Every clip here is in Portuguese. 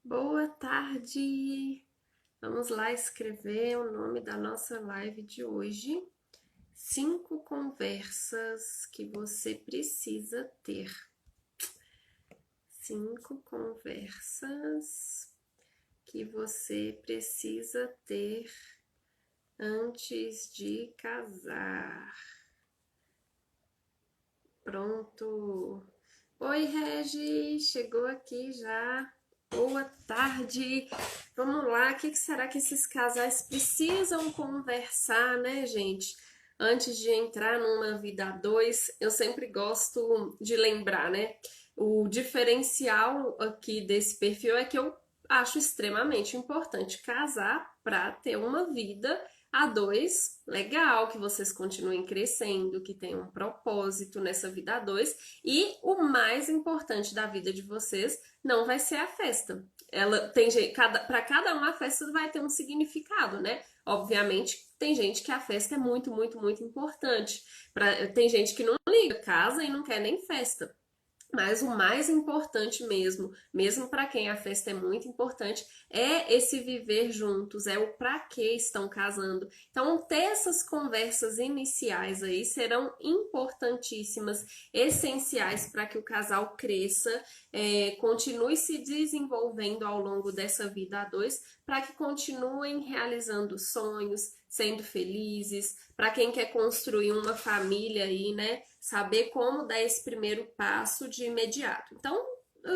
Boa tarde! Vamos lá escrever o nome da nossa live de hoje. 5 conversas que você precisa ter. 5 conversas que você precisa ter antes de casar. Pronto! Oi, Regi! Chegou aqui já. Boa tarde! Vamos lá, o que será que esses casais precisam conversar, né, gente? Antes de entrar numa vida a dois, eu sempre gosto de lembrar, né? O diferencial aqui desse perfil é que eu acho extremamente importante casar para ter uma vida a dois legal, que vocês continuem crescendo, que tenham um propósito nessa vida a dois. E o mais importante da vida de vocês não vai ser a festa. Ela tem gente, para cada uma a festa vai ter um significado, né? Obviamente, tem gente que a festa é muito, muito, muito importante. Tem gente que não liga casa e não quer nem festa. Mas o mais importante mesmo para quem a festa é muito importante, é esse viver juntos, é o para que estão casando. Então, ter essas conversas iniciais aí serão importantíssimas, essenciais para que o casal cresça, continue se desenvolvendo ao longo dessa vida a dois, para que continuem realizando sonhos, sendo felizes, para quem quer construir uma família aí, né? Saber como dar esse primeiro passo de imediato. Então,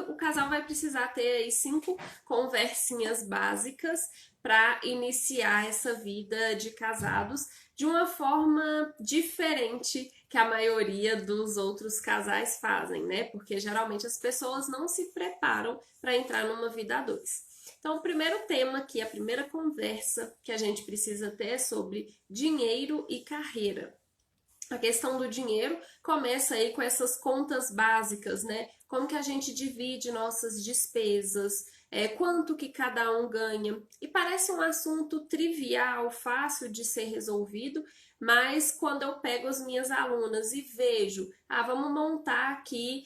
o casal vai precisar ter aí 5 conversinhas básicas para iniciar essa vida de casados de uma forma diferente que a maioria dos outros casais fazem, né? Porque geralmente as pessoas não se preparam para entrar numa vida a dois. Então, o primeiro tema aqui, a primeira conversa que a gente precisa ter é sobre dinheiro e carreira. A questão do dinheiro começa aí com essas contas básicas, né? Como que a gente divide nossas despesas, quanto que cada um ganha. E parece um assunto trivial, fácil de ser resolvido, mas quando eu pego as minhas alunas e vejo, vamos montar aqui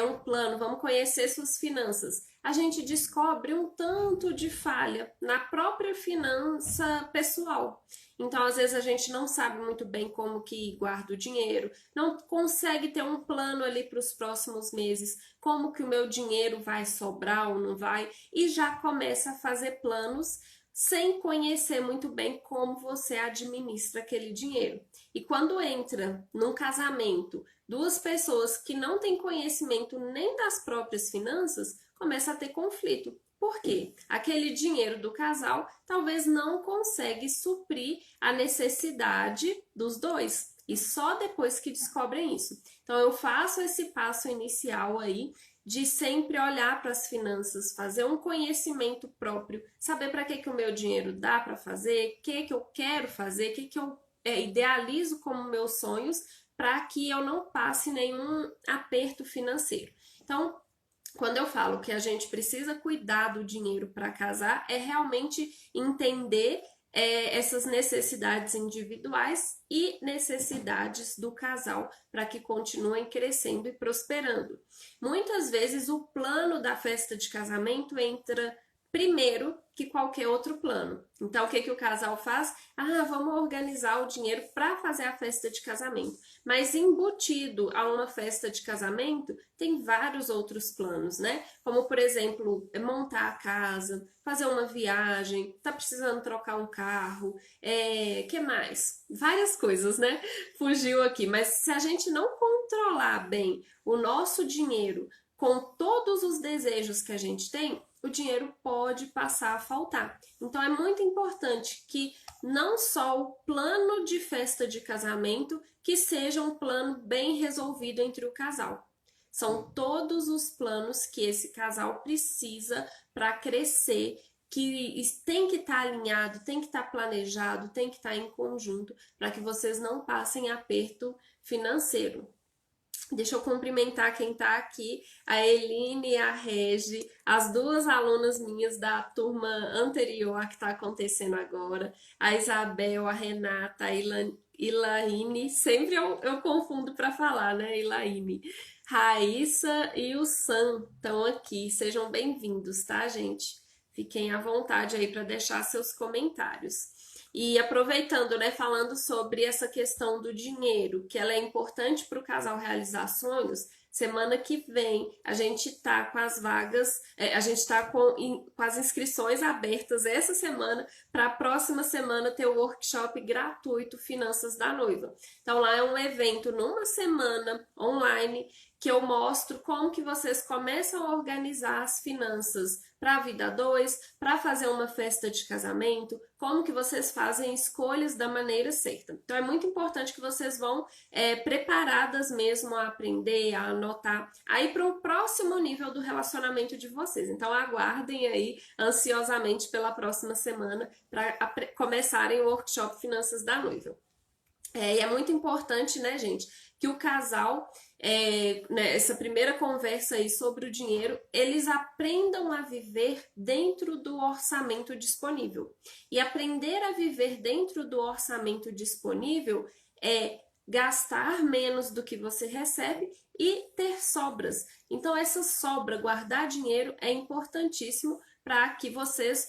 um plano, vamos conhecer suas finanças, a gente descobre um tanto de falha na própria finança pessoal. Então, às vezes, a gente não sabe muito bem como que guarda o dinheiro, não consegue ter um plano ali para os próximos meses, como que o meu dinheiro vai sobrar ou não vai, e já começa a fazer planos sem conhecer muito bem como você administra aquele dinheiro. E quando entra num casamento duas pessoas que não têm conhecimento nem das próprias finanças, começa a ter conflito. Por quê? Aquele dinheiro do casal talvez não consegue suprir a necessidade dos dois. E só depois que descobrem isso. Então eu faço esse passo inicial aí de sempre olhar para as finanças, fazer um conhecimento próprio, saber para que o meu dinheiro dá para fazer, o que eu quero fazer, o que eu idealizo como meus sonhos, para que eu não passe nenhum aperto financeiro. Então, quando eu falo que a gente precisa cuidar do dinheiro para casar, é realmente entender essas necessidades individuais e necessidades do casal para que continuem crescendo e prosperando. Muitas vezes o plano da festa de casamento entra primeiro que qualquer outro plano. Então, o que, que o casal faz? Vamos organizar o dinheiro para fazer a festa de casamento. Mas embutido a uma festa de casamento, tem vários outros planos, né? Como, por exemplo, montar a casa, fazer uma viagem, tá precisando trocar um carro, que mais? Várias coisas, né? Fugiu aqui. Mas se a gente não controlar bem o nosso dinheiro com todos os desejos que a gente tem, o dinheiro pode passar a faltar. Então é muito importante que não só o plano de festa de casamento que seja um plano bem resolvido entre o casal. São todos os planos que esse casal precisa para crescer, que tem que estar alinhado, tem que estar planejado, tem que estar em conjunto, para que vocês não passem aperto financeiro. Deixa eu cumprimentar quem está aqui, a Eline e a Regi, as duas alunas minhas da turma anterior que está acontecendo agora, a Isabel, a Renata, a Ilaine, sempre eu confundo para falar, né, Ilaine? Raíssa e o Sam estão aqui, sejam bem-vindos, tá, gente? Fiquem à vontade aí para deixar seus comentários. E aproveitando, né, falando sobre essa questão do dinheiro, que ela é importante para o casal realizar sonhos, semana que vem a gente tá com as vagas, a gente tá com as inscrições abertas essa semana para a próxima semana ter o workshop gratuito Finanças da Noiva. Então lá é um evento numa semana online que eu mostro como que vocês começam a organizar as finanças para a vida 2, para fazer uma festa de casamento, como que vocês fazem escolhas da maneira certa. Então é muito importante que vocês vão preparadas mesmo a aprender, a anotar, aí para o próximo nível do relacionamento de vocês. Então aguardem aí ansiosamente pela próxima semana para começarem o workshop Finanças da Noiva. E é muito importante, né, gente, que o casal, né, essa primeira conversa aí sobre o dinheiro, eles aprendam a viver dentro do orçamento disponível. E aprender a viver dentro do orçamento disponível é gastar menos do que você recebe e ter sobras. Então, essa sobra, guardar dinheiro, é importantíssimo para que vocês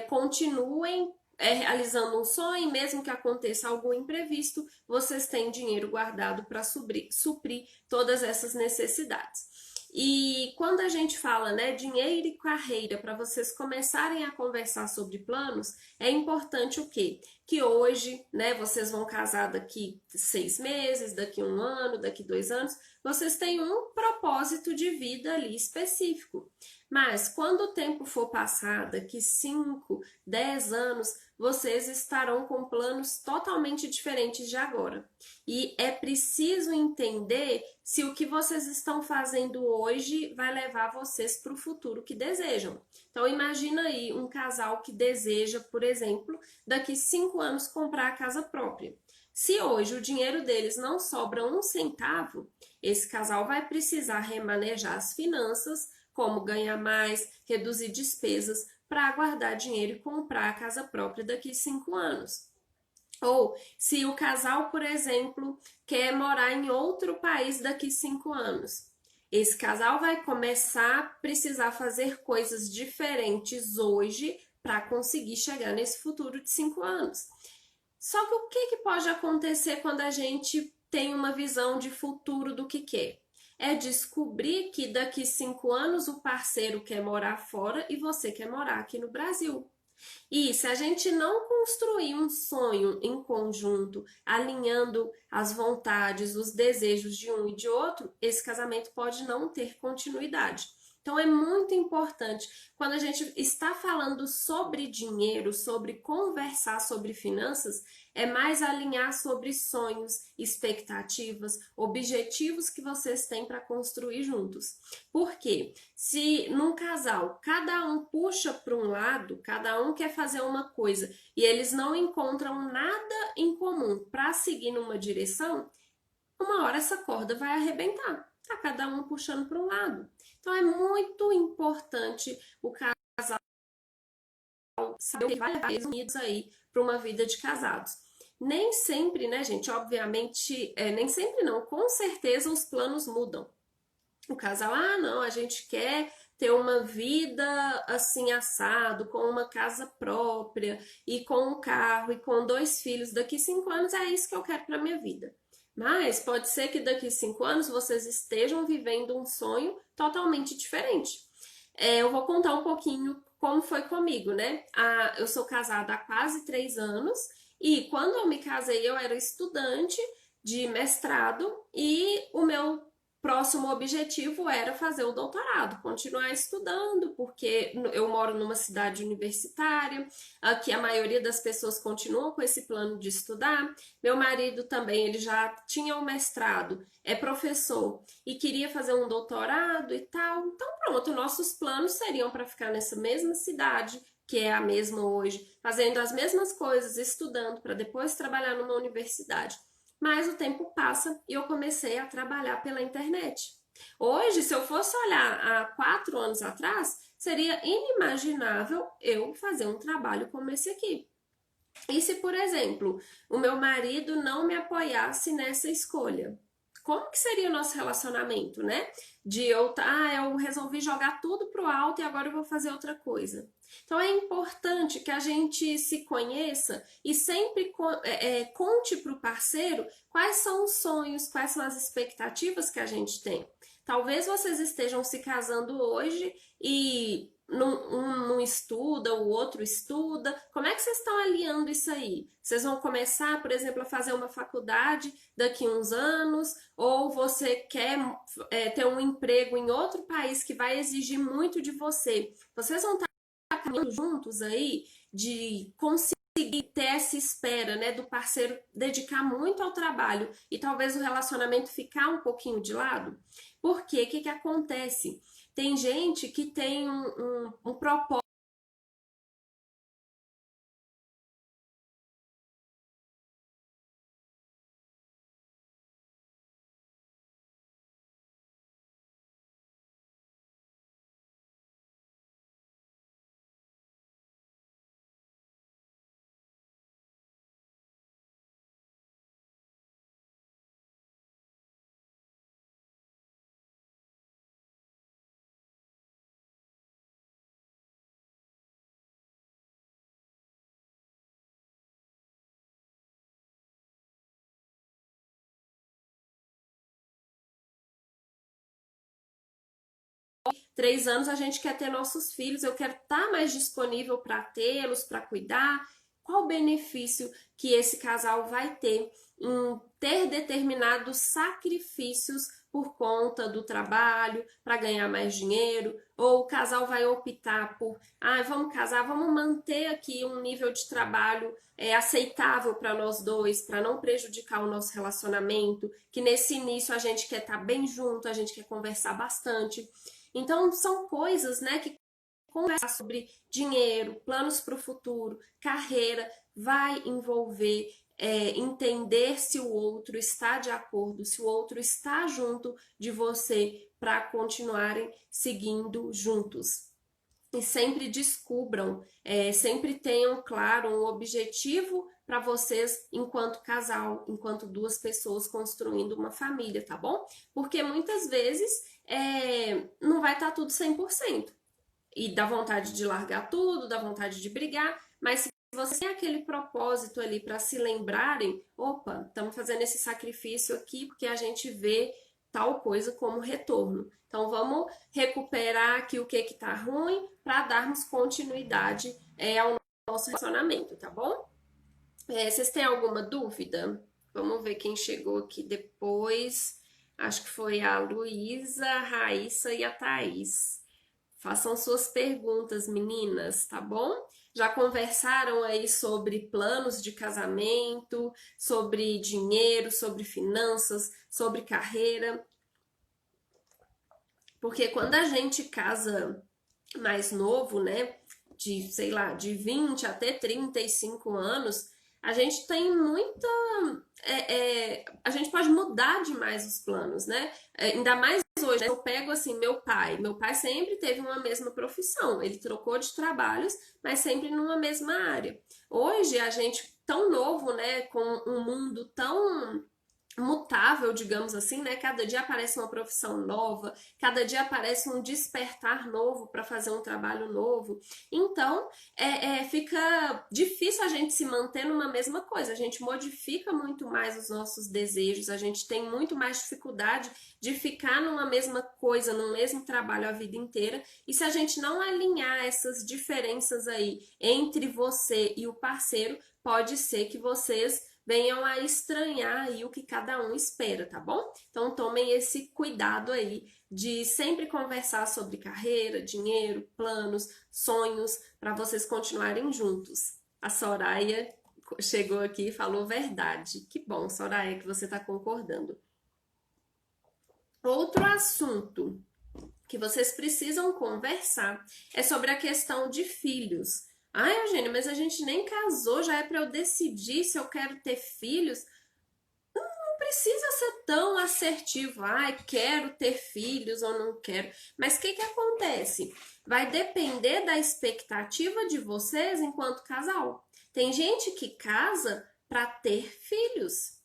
continuem realizando um sonho, mesmo que aconteça algum imprevisto, vocês têm dinheiro guardado para suprir todas essas necessidades. E quando a gente fala, né, dinheiro e carreira, para vocês começarem a conversar sobre planos, é importante o quê? Que hoje, né, vocês vão casar daqui 6 meses, daqui 1 ano, daqui 2 anos, vocês têm um propósito de vida ali específico. Mas quando o tempo for passar, daqui 5, 10 anos, vocês estarão com planos totalmente diferentes de agora. E é preciso entender se o que vocês estão fazendo hoje vai levar vocês para o futuro que desejam. Então imagina aí um casal que deseja, por exemplo, daqui 5 anos comprar a casa própria. Se hoje o dinheiro deles não sobra 1 centavo, esse casal vai precisar remanejar as finanças, como ganhar mais, reduzir despesas, para guardar dinheiro e comprar a casa própria daqui 5 anos. Ou se o casal, por exemplo, quer morar em outro país daqui 5 anos. Esse casal vai começar a precisar fazer coisas diferentes hoje para conseguir chegar nesse futuro de 5 anos. Só que o que pode acontecer quando a gente tem uma visão de futuro do que quer? É descobrir que daqui 5 anos o parceiro quer morar fora e você quer morar aqui no Brasil. E se a gente não construir um sonho em conjunto, alinhando as vontades, os desejos de um e de outro, esse casamento pode não ter continuidade. Então é muito importante, quando a gente está falando sobre dinheiro, sobre conversar sobre finanças, é mais alinhar sobre sonhos, expectativas, objetivos que vocês têm para construir juntos. Porque se num casal cada um puxa para um lado, cada um quer fazer uma coisa e eles não encontram nada em comum para seguir numa direção, uma hora essa corda vai arrebentar. Tá cada um puxando para um lado. Então é muito importante o casal saber o que vai levar eles unidos aí para uma vida de casados. Nem sempre, né, gente? Obviamente, nem sempre não. Com certeza os planos mudam. O casal, não, a gente quer ter uma vida assim assado, com uma casa própria e com um carro e com 2 filhos. Daqui 5 anos é isso que eu quero para minha vida. Mas pode ser que daqui 5 anos vocês estejam vivendo um sonho totalmente diferente. Eu vou contar um pouquinho como foi comigo, né? Eu sou casada há quase 3 anos e quando eu me casei eu era estudante de mestrado e o meu próximo objetivo era fazer o doutorado, continuar estudando, porque eu moro numa cidade universitária, aqui a maioria das pessoas continuam com esse plano de estudar. Meu marido também, ele já tinha um mestrado, é professor e queria fazer um doutorado e tal. Então pronto, nossos planos seriam para ficar nessa mesma cidade, que é a mesma hoje, fazendo as mesmas coisas, estudando para depois trabalhar numa universidade. Mas o tempo passa e eu comecei a trabalhar pela internet. Hoje, se eu fosse olhar há 4 anos atrás, seria inimaginável eu fazer um trabalho como esse aqui. E se, por exemplo, o meu marido não me apoiasse nessa escolha? como que seria o nosso relacionamento, né? De eu resolvi jogar tudo pro alto e agora eu vou fazer outra coisa. Então é importante que a gente se conheça e sempre conte para o parceiro quais são os sonhos, quais são as expectativas que a gente tem. Talvez vocês estejam se casando hoje e um não estuda, o outro estuda. Como é que vocês estão alinhando isso aí? Vocês vão começar, por exemplo, a fazer uma faculdade daqui a uns anos, ou você quer ter um emprego em outro país que vai exigir muito de você. Vocês vão estar caminhando juntos aí de conseguir ter essa espera, né, do parceiro dedicar muito ao trabalho e talvez o relacionamento ficar um pouquinho de lado? Porque o que acontece? Tem gente que tem um propósito. 3 anos a gente quer ter nossos filhos, eu quero estar mais disponível para tê-los, para cuidar. Qual o benefício que esse casal vai ter em ter determinados sacrifícios por conta do trabalho, para ganhar mais dinheiro? Ou o casal vai optar por, vamos casar, vamos manter aqui um nível de trabalho aceitável para nós dois, para não prejudicar o nosso relacionamento, que nesse início a gente quer estar bem junto, a gente quer conversar bastante. Então, são coisas, né, que conversar sobre dinheiro, planos para o futuro, carreira, vai envolver entender se o outro está de acordo, se o outro está junto de você para continuarem seguindo juntos. E sempre descubram, sempre tenham claro um objetivo para vocês enquanto casal, enquanto duas pessoas construindo uma família, tá bom? Porque muitas vezes não vai estar tudo 100%. E dá vontade de largar tudo, dá vontade de brigar, mas se você tem aquele propósito ali para se lembrarem, opa, estamos fazendo esse sacrifício aqui porque a gente vê tal coisa como retorno. Então vamos recuperar aqui o que está ruim para darmos continuidade ao nosso relacionamento, tá bom? Vocês têm alguma dúvida? Vamos ver quem chegou aqui depois. Acho que foi a Luísa, a Raíssa e a Thaís. Façam suas perguntas, meninas, tá bom? Já conversaram aí sobre planos de casamento, sobre dinheiro, sobre finanças, sobre carreira? Porque quando a gente casa mais novo, né, de, sei lá, de 20 até 35 anos, a gente tem muita. A gente pode mudar demais os planos, né? Ainda mais hoje, né? Eu pego assim, meu pai sempre teve uma mesma profissão, ele trocou de trabalhos, mas sempre numa mesma área. Hoje a gente tão novo, né, com um mundo tão mutável, digamos assim, né? Cada dia aparece uma profissão nova, cada dia aparece um despertar novo para fazer um trabalho novo. Então, fica difícil a gente se manter numa mesma coisa. A gente modifica muito mais os nossos desejos, a gente tem muito mais dificuldade de ficar numa mesma coisa, num mesmo trabalho a vida inteira. E se a gente não alinhar essas diferenças aí entre você e o parceiro, pode ser que vocês venham a estranhar aí o que cada um espera, tá bom? Então tomem esse cuidado aí de sempre conversar sobre carreira, dinheiro, planos, sonhos, para vocês continuarem juntos. A Soraya chegou aqui e falou verdade. Que bom, Soraya, que você está concordando. Outro assunto que vocês precisam conversar é sobre a questão de filhos. Eugênio, mas a gente nem casou, já é para eu decidir se eu quero ter filhos? Não precisa ser tão assertivo. Quero ter filhos ou não quero. Mas o que acontece? Vai depender da expectativa de vocês enquanto casal. Tem gente que casa para ter filhos,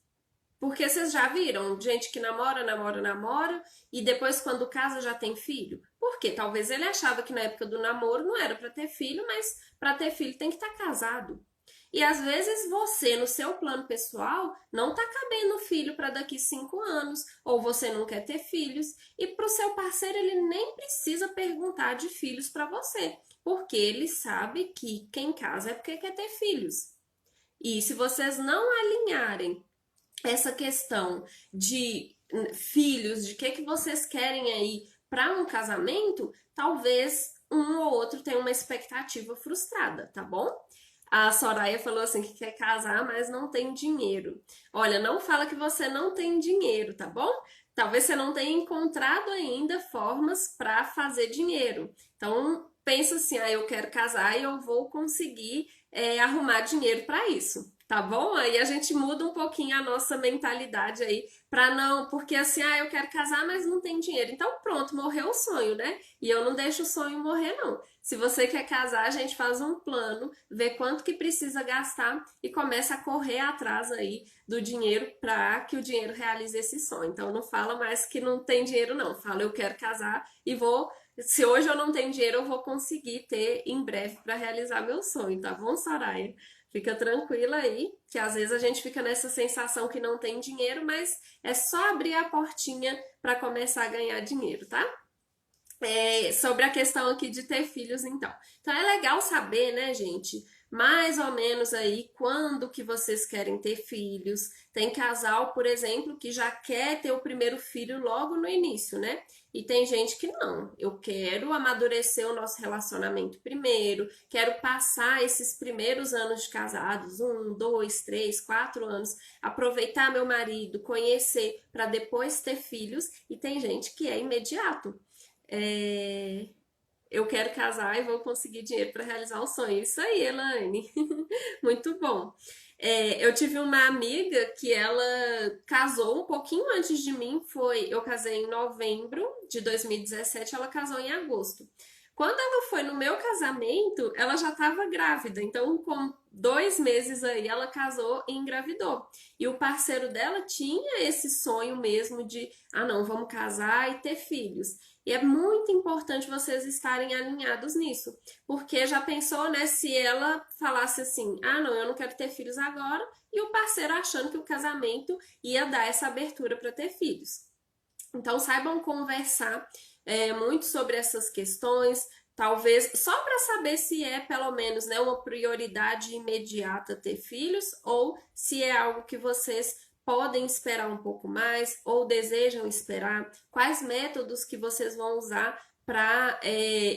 Porque vocês já viram gente que namora, e depois quando casa já tem filho? Por quê? Talvez ele achava que na época do namoro não era para ter filho, mas para ter filho tem que estar casado. E às vezes você, no seu plano pessoal, não está cabendo filho para daqui 5 anos, ou você não quer ter filhos, e para o seu parceiro ele nem precisa perguntar de filhos para você, porque ele sabe que quem casa é porque quer ter filhos. E se vocês não alinharem essa questão de filhos, de que vocês querem aí para um casamento, talvez um ou outro tenha uma expectativa frustrada, tá bom? A Soraya falou assim que quer casar, mas não tem dinheiro. Olha, não fala que você não tem dinheiro, tá bom? Talvez você não tenha encontrado ainda formas para fazer dinheiro. Então, pensa assim, ah, eu quero casar e eu vou conseguir arrumar dinheiro para isso. Tá bom? Aí a gente muda um pouquinho a nossa mentalidade aí para não, porque assim, ah, eu quero casar, mas não tem dinheiro. Então pronto, morreu o sonho, né? E eu não deixo o sonho morrer, não. Se você quer casar, a gente faz um plano, vê quanto que precisa gastar e começa a correr atrás aí do dinheiro para que o dinheiro realize esse sonho. Então não fala mais que não tem dinheiro, não. Fala, eu quero casar e vou. Se hoje eu não tenho dinheiro, eu vou conseguir ter em breve para realizar meu sonho, tá bom, Soraya? Fica tranquila aí, que às vezes a gente fica nessa sensação que não tem dinheiro, mas é só abrir a portinha para começar a ganhar dinheiro, tá? Sobre a questão aqui de ter filhos, então. Então é legal saber, né, gente? Mais ou menos aí quando que vocês querem ter filhos. Tem casal, por exemplo, que já quer ter o primeiro filho logo no início, né? E tem gente que não. Eu quero amadurecer o nosso relacionamento primeiro, quero passar esses primeiros anos de casados, 1, 2, 3, 4 anos, aproveitar meu marido, conhecer para depois ter filhos. E tem gente que é imediato. Eu quero casar e vou conseguir dinheiro para realizar um sonho. Isso aí, Elaine. Muito bom. Eu tive uma amiga que ela casou um pouquinho antes de mim. Eu casei em novembro de 2017, ela casou em agosto. Quando ela foi no meu casamento, ela já estava grávida. Então, com 2 meses aí, ela casou e engravidou. E o parceiro dela tinha esse sonho mesmo de, ah, não, vamos casar e ter filhos. E é muito importante vocês estarem alinhados nisso. Porque já pensou, né, se ela falasse assim, ah, não, eu não quero ter filhos agora, e o parceiro achando que o casamento ia dar essa abertura para ter filhos. Então, saibam conversar muito sobre essas questões, talvez só para saber se é pelo menos, né, uma prioridade imediata ter filhos ou se é algo que vocês podem esperar um pouco mais ou desejam esperar, quais métodos que vocês vão usar para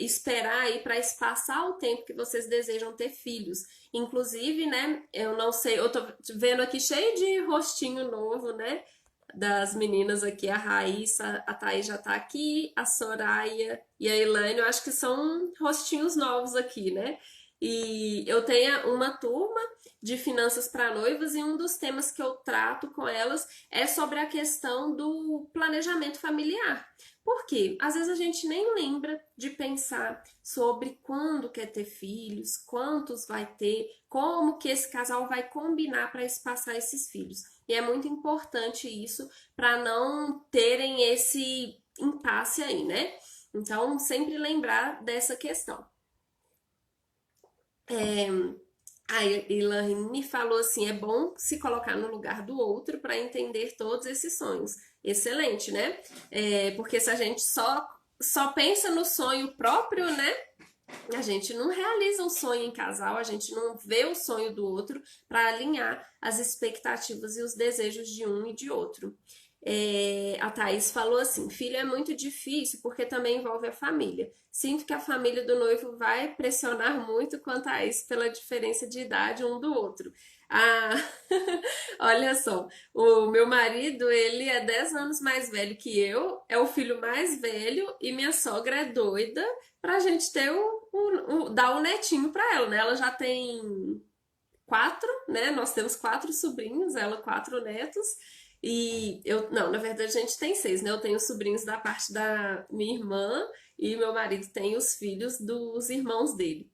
esperar e para espaçar o tempo que vocês desejam ter filhos. Inclusive, né, eu não sei, eu tô vendo aqui cheio de rostinho novo, né, das meninas aqui, a Raíssa, a Thaís já tá aqui, a Soraya e a Elaine, eu acho que são rostinhos novos aqui, né? E eu tenho uma turma de finanças para noivas e um dos temas que eu trato com elas é sobre a questão do planejamento familiar. Por quê? Às vezes a gente nem lembra de pensar sobre quando quer ter filhos, quantos vai ter, como que esse casal vai combinar para espaçar esses filhos. E é muito importante isso para não terem esse impasse aí, né? Então, sempre lembrar dessa questão. A Elaine me falou assim: é bom se colocar no lugar do outro para entender todos esses sonhos. Excelente, né? Porque se a gente só pensa no sonho próprio, né? A gente não realiza o sonho em casal, a gente não vê o sonho do outro para alinhar as expectativas e os desejos de um e de outro. A Thaís falou assim: filho é muito difícil porque também envolve a família. Sinto que a família do noivo vai pressionar muito quanto a isso pela diferença de idade um do outro. Ah, olha só, o meu marido, ele é 10 anos mais velho que eu, é o filho mais velho e minha sogra é doida pra gente ter dar o netinho pra ela, né? Ela já tem 4, né? Nós temos 4 sobrinhos, ela 4 netos. E eu, não, na verdade a gente tem 6, né? Eu tenho sobrinhos da parte da minha irmã e meu marido tem os filhos dos irmãos dele.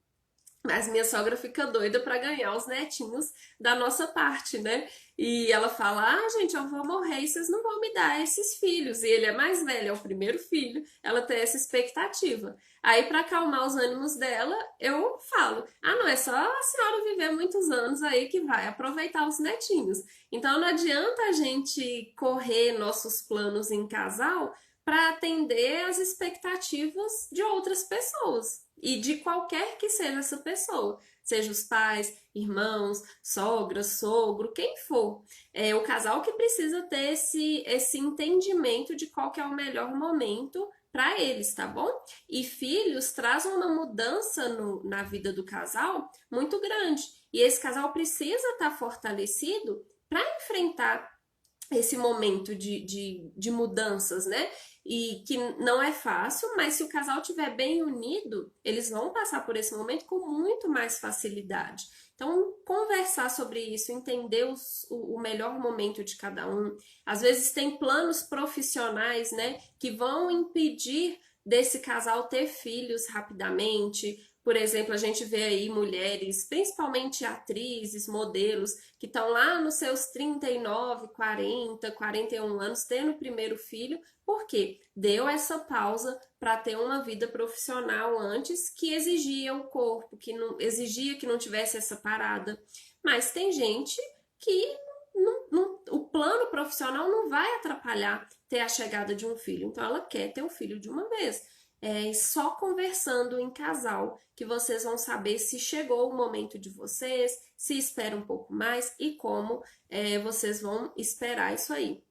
Mas minha sogra fica doida para ganhar os netinhos da nossa parte, né? E ela fala: Ah, gente, eu vou morrer e vocês não vão me dar esses filhos. E ele é mais velho, é o primeiro filho. Ela tem essa expectativa. Aí, para acalmar os ânimos dela, eu falo: Ah, não é só a senhora viver muitos anos aí que vai aproveitar os netinhos. Então, não adianta a gente correr nossos planos em casal para atender às expectativas de outras pessoas e de qualquer que seja essa pessoa, seja os pais, irmãos, sogra, sogro, quem for. É o casal que precisa ter esse entendimento de qual que é o melhor momento para eles, tá bom? E filhos trazem uma mudança na vida do casal muito grande. E esse casal precisa estar fortalecido para enfrentar esse momento de mudanças, né? E que não é fácil, mas se o casal estiver bem unido, eles vão passar por esse momento com muito mais facilidade. Então, conversar sobre isso, entender o melhor momento de cada um. Às vezes tem planos profissionais, né, que vão impedir desse casal ter filhos rapidamente. Por exemplo, a gente vê aí mulheres, principalmente atrizes, modelos, que estão lá nos seus 39, 40, 41 anos, tendo o primeiro filho, porque deu essa pausa para ter uma vida profissional antes que exigia o corpo, que não exigia que não tivesse essa parada. Mas tem gente que o plano profissional não vai atrapalhar ter a chegada de um filho. Então ela quer ter um filho de uma vez. É só conversando em casal que vocês vão saber se chegou o momento de vocês, se espera um pouco mais e como vocês vão esperar isso aí.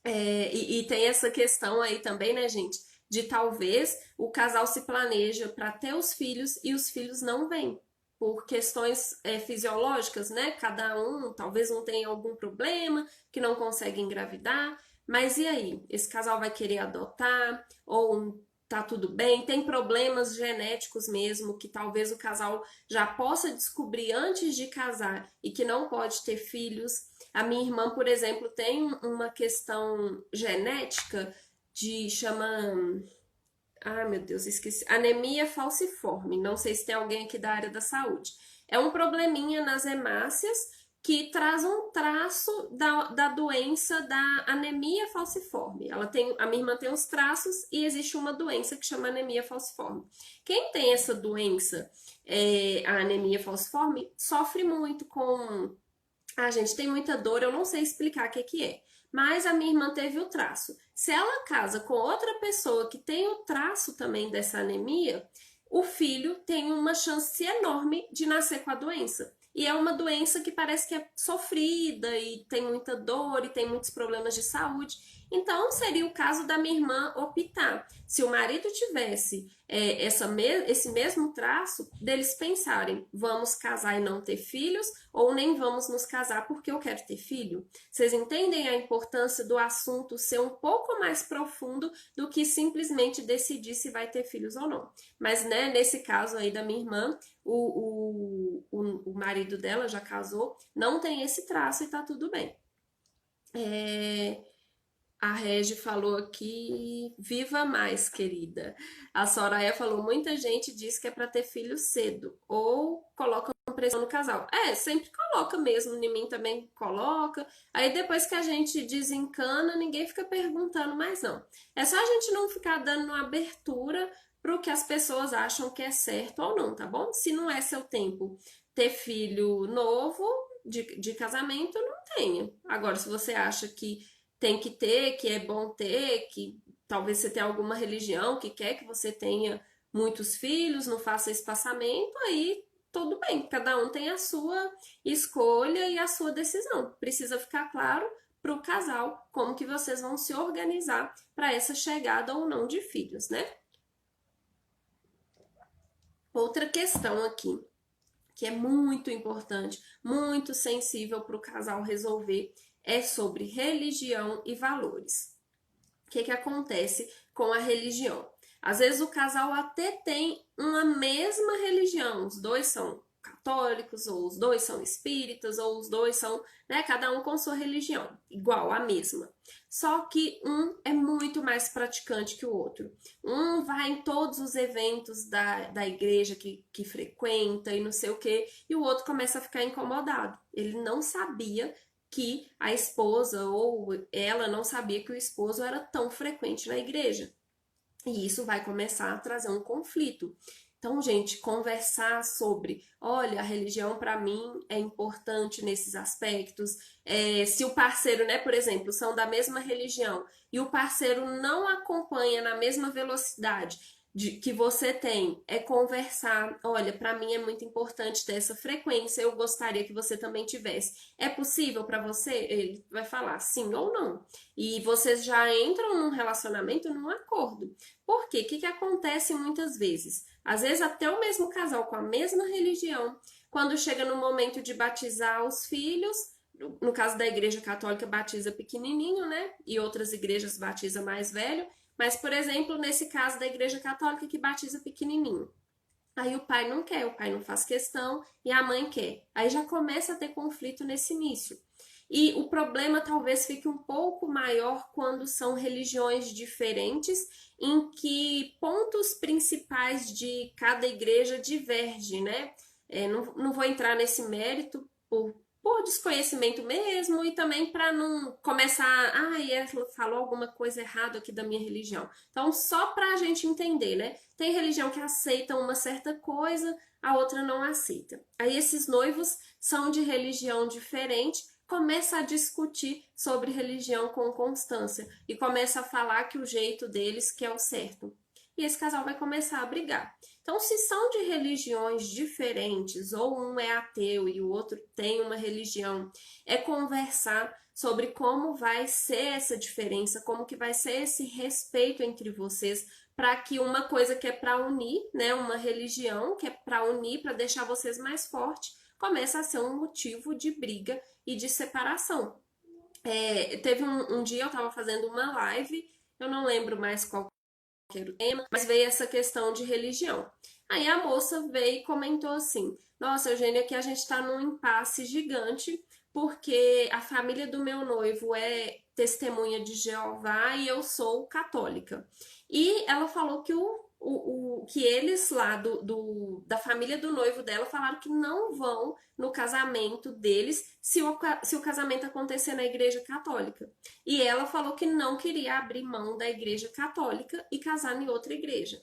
E tem essa questão aí também, né, gente? De talvez o casal se planeja para ter os filhos e os filhos não vêm. Por questões fisiológicas, né? Cada um, talvez um tenha algum problema que não consegue engravidar. Mas e aí? Esse casal vai querer adotar? Ou tá tudo bem? Tem problemas genéticos mesmo que talvez o casal já possa descobrir antes de casar e que não pode ter filhos. A minha irmã, por exemplo, tem uma questão genética de chama. Ai, meu Deus, esqueci. Anemia falciforme. Não sei se tem alguém aqui da área da saúde. É um probleminha nas hemácias que traz um traço da doença da anemia falciforme. A minha irmã tem os traços e existe uma doença que chama anemia falciforme. Quem tem essa doença, a anemia falciforme, sofre muito com gente, tem muita dor, eu não sei explicar o que é. Mas a minha irmã teve o traço. Se ela casa com outra pessoa que tem o traço também dessa anemia, o filho tem uma chance enorme de nascer com a doença. E é uma doença que parece que é sofrida e tem muita dor e tem muitos problemas de saúde. Então, seria o caso da minha irmã optar. Se o marido tivesse esse mesmo traço, deles pensarem: vamos casar e não ter filhos, ou nem vamos nos casar porque eu quero ter filho. Vocês entendem a importância do assunto ser um pouco mais profundo do que simplesmente decidir se vai ter filhos ou não. Mas, né, nesse caso aí da minha irmã, o marido dela já casou, não tem esse traço e tá tudo bem. A Regi falou aqui, viva mais, querida. A Soraya falou, muita gente diz que é para ter filho cedo, ou coloca pressão no casal. Sempre coloca mesmo, em mim também coloca. Aí depois que a gente desencana, ninguém fica perguntando mais não. É só a gente não ficar dando uma abertura pro que as pessoas acham que é certo ou não, tá bom? Se não é seu tempo ter filho novo de casamento, não tenha. Agora, se você acha que tem que ter, que é bom ter, que talvez você tenha alguma religião que quer que você tenha muitos filhos, não faça espaçamento, aí tudo bem, cada um tem a sua escolha e a sua decisão. Precisa ficar claro para o casal como que vocês vão se organizar para essa chegada ou não de filhos, né? Outra questão aqui, que é muito importante, muito sensível para o casal resolver, é sobre religião e valores. O que acontece com a religião? Às vezes o casal até tem uma mesma religião, os dois são católicos, ou os dois são espíritas, ou os dois são, né, cada um com sua religião, igual, a mesma. Só que um é muito mais praticante que o outro. Um vai em todos os eventos da igreja que frequenta e não sei o quê, e o outro começa a ficar incomodado. Ele não sabia que a esposa, ou ela não sabia que o esposo era tão frequente na igreja. E isso vai começar a trazer um conflito. Então, gente, conversar sobre, olha, a religião para mim é importante nesses aspectos. Se o parceiro, né, por exemplo, são da mesma religião e o parceiro não acompanha na mesma velocidade que você tem, é conversar. Olha, para mim é muito importante ter essa frequência. Eu gostaria que você também tivesse. É possível para você? Ele vai falar sim ou não. E vocês já entram num relacionamento, num acordo. Por quê? O que acontece muitas vezes? Às vezes até o mesmo casal com a mesma religião, quando chega no momento de batizar os filhos, no caso da igreja católica batiza pequenininho, né? E outras igrejas batiza mais velho, mas por exemplo, nesse caso da igreja católica que batiza pequenininho. Aí o pai não quer, o pai não faz questão e a mãe quer. Aí já começa a ter conflito nesse início. E o problema talvez fique um pouco maior quando são religiões diferentes, em que pontos principais de cada igreja divergem, né? Não vou entrar nesse mérito por desconhecimento mesmo e também para não começar, ela falou alguma coisa errada aqui da minha religião. Então, só para a gente entender, né? Tem religião que aceita uma certa coisa, a outra não aceita. Aí esses noivos são de religião diferente, começa a discutir sobre religião com constância e começa a falar que o jeito deles que é o certo. E esse casal vai começar a brigar. Então, se são de religiões diferentes, ou um é ateu e o outro tem uma religião, é conversar sobre como vai ser essa diferença, como que vai ser esse respeito entre vocês, para que uma coisa que é para unir, né, uma religião que é para unir, para deixar vocês mais fortes, comece a ser um motivo de briga e de separação. Teve um dia eu estava fazendo uma live, eu não lembro mais qual era o tema, mas veio essa questão de religião. Aí a moça veio e comentou assim: Nossa, Eugênia, aqui a gente está num impasse gigante, porque a família do meu noivo é testemunha de Jeová e eu sou católica. E ela falou que que eles lá da família do noivo dela falaram que não vão no casamento deles se o casamento acontecer na igreja católica. E ela falou que não queria abrir mão da igreja católica e casar em outra igreja.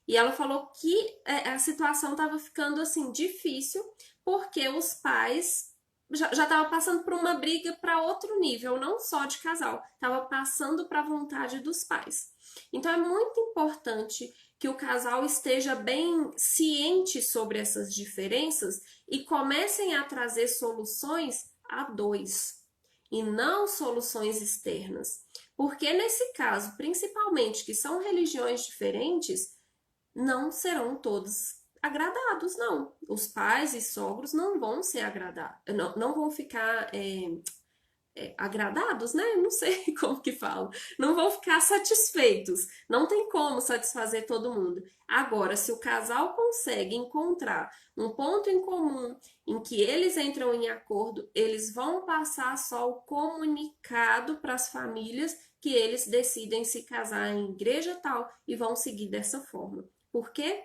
E ela falou que a situação estava ficando assim difícil porque os pais já estavam passando por uma briga para outro nível, não só de casal, estava passando para a vontade dos pais. Então é muito importante que o casal esteja bem ciente sobre essas diferenças e comecem a trazer soluções a dois e não soluções externas. Porque nesse caso, principalmente que são religiões diferentes, não serão todos agradados, não. Os pais e sogros não vão ser agradados, não vão ficar agradados, né? Não sei como que falo. Não vão ficar satisfeitos. Não tem como satisfazer todo mundo. Agora, se o casal consegue encontrar um ponto em comum em que eles entram em acordo, eles vão passar só o comunicado para as famílias que eles decidem se casar em igreja tal e vão seguir dessa forma. Por quê?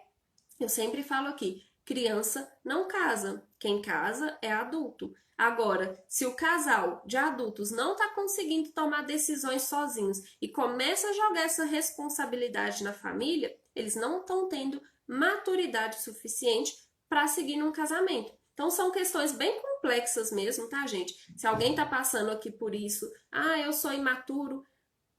Eu sempre falo aqui, criança não casa. Quem casa é adulto. Agora, se o casal de adultos não está conseguindo tomar decisões sozinhos e começa a jogar essa responsabilidade na família, eles não estão tendo maturidade suficiente para seguir num casamento. Então, são questões bem complexas mesmo, tá, gente? Se alguém está passando aqui por isso, eu sou imaturo,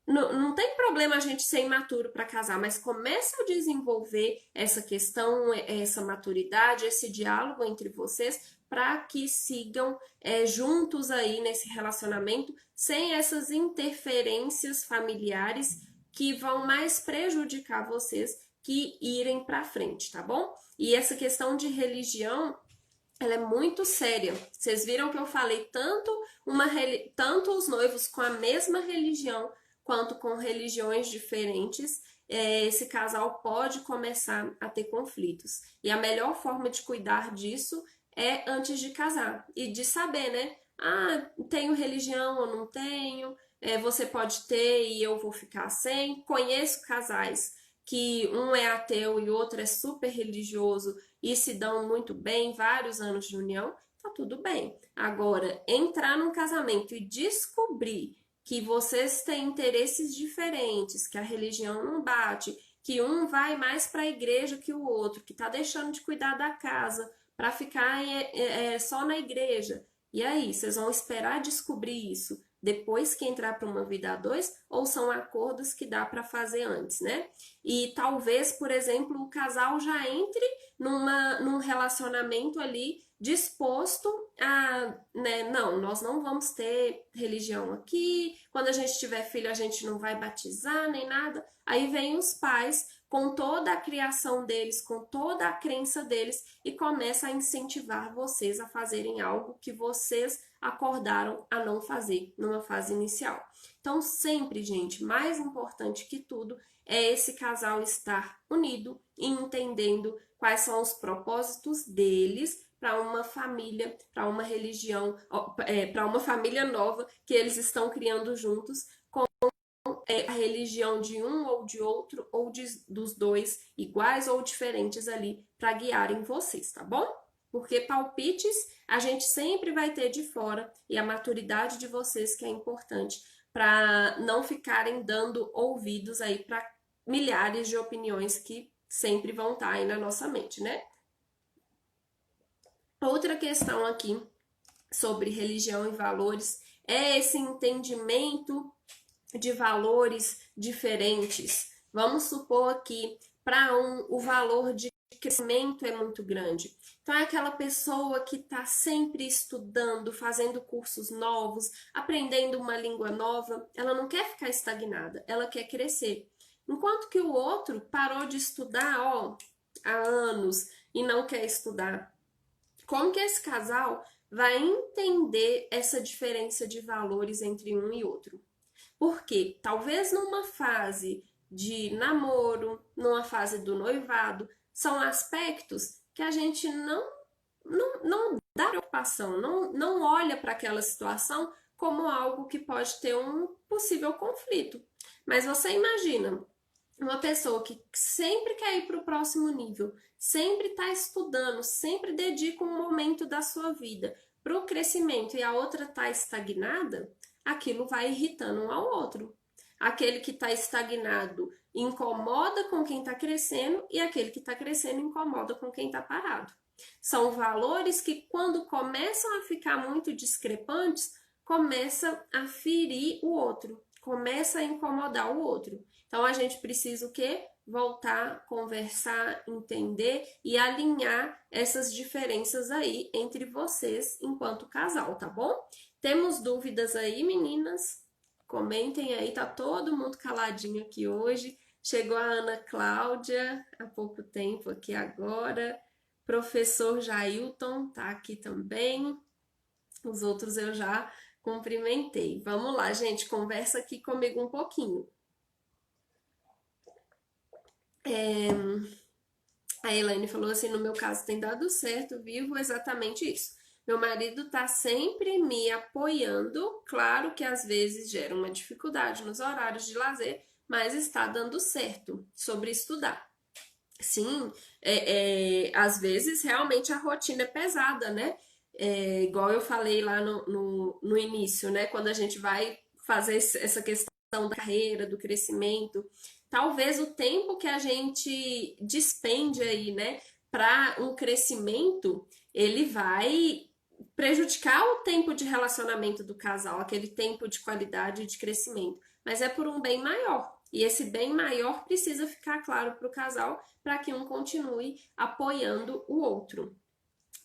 não tem problema a gente ser imaturo para casar, mas começa a desenvolver essa questão, essa maturidade, esse diálogo entre vocês para que sigam juntos aí nesse relacionamento sem essas interferências familiares que vão mais prejudicar vocês que irem para frente, tá bom? E essa questão de religião, ela é muito séria. Vocês viram que eu falei tanto os noivos com a mesma religião quanto com religiões diferentes, esse casal pode começar a ter conflitos. E a melhor forma de cuidar disso é antes de casar e de saber, né? Ah, tenho religião ou não tenho? Você pode ter e eu vou ficar sem. Conheço casais que um é ateu e o outro é super religioso e se dão muito bem, vários anos de união, tá tudo bem. Agora, entrar num casamento e descobrir que vocês têm interesses diferentes, que a religião não bate, que um vai mais para a igreja que o outro, que tá deixando de cuidar da casa para ficar só na igreja. E aí, vocês vão esperar descobrir isso depois que entrar para uma vida a dois, ou são acordos que dá para fazer antes, né? E talvez, por exemplo, o casal já entre num relacionamento ali disposto a, né, não, nós não vamos ter religião aqui, quando a gente tiver filho a gente não vai batizar nem nada. Aí vem os pais com toda a criação deles, com toda a crença deles e começa a incentivar vocês a fazerem algo que vocês acordaram a não fazer numa fase inicial. Então, sempre, gente, mais importante que tudo é esse casal estar unido e entendendo quais são os propósitos deles para uma família, para uma religião, para uma família nova que eles estão criando juntos, com a religião de um ou de outro, ou dos dois, iguais ou diferentes ali, para guiarem vocês, tá bom? Porque palpites a gente sempre vai ter de fora e a maturidade de vocês que é importante para não ficarem dando ouvidos aí para milhares de opiniões que sempre vão estar aí na nossa mente, né? Outra questão aqui sobre religião e valores é esse entendimento de valores diferentes. Vamos supor aqui, para o valor de crescimento é muito grande. Então, é aquela pessoa que está sempre estudando, fazendo cursos novos, aprendendo uma língua nova. Ela não quer ficar estagnada, ela quer crescer. Enquanto que o outro parou de estudar, há anos e não quer estudar. Como que esse casal vai entender essa diferença de valores entre um e outro? Porque talvez numa fase de namoro, numa fase do noivado, são aspectos que a gente não dá preocupação, não olha para aquela situação como algo que pode ter um possível conflito. Mas você imagina uma pessoa que sempre quer ir para o próximo nível, sempre está estudando, sempre dedica um momento da sua vida para o crescimento e a outra está estagnada, aquilo vai irritando um ao outro. Aquele que está estagnado incomoda com quem está crescendo e aquele que está crescendo incomoda com quem está parado. São valores que, quando começam a ficar muito discrepantes, começa a ferir o outro, começa a incomodar o outro. Então a gente precisa o quê? Voltar, conversar, entender e alinhar essas diferenças aí entre vocês enquanto casal, tá bom? Temos dúvidas aí, meninas? Comentem aí, tá todo mundo caladinho aqui hoje. Chegou a Ana Cláudia há pouco tempo aqui agora. Professor Jailton tá aqui também. Os outros eu já cumprimentei. Vamos lá, gente, conversa aqui comigo um pouquinho. A Elaine falou assim, no meu caso tem dado certo, vivo exatamente isso. Meu marido tá sempre me apoiando, claro que às vezes gera uma dificuldade nos horários de lazer, mas está dando certo sobre estudar. Sim, às vezes realmente a rotina é pesada, né? Igual eu falei lá no início, né? Quando a gente vai fazer essa questão da carreira, do crescimento, talvez o tempo que a gente despende aí, né, para um crescimento, ele vai prejudicar o tempo de relacionamento do casal, aquele tempo de qualidade e de crescimento, mas é por um bem maior. E esse bem maior precisa ficar claro para o casal para que um continue apoiando o outro.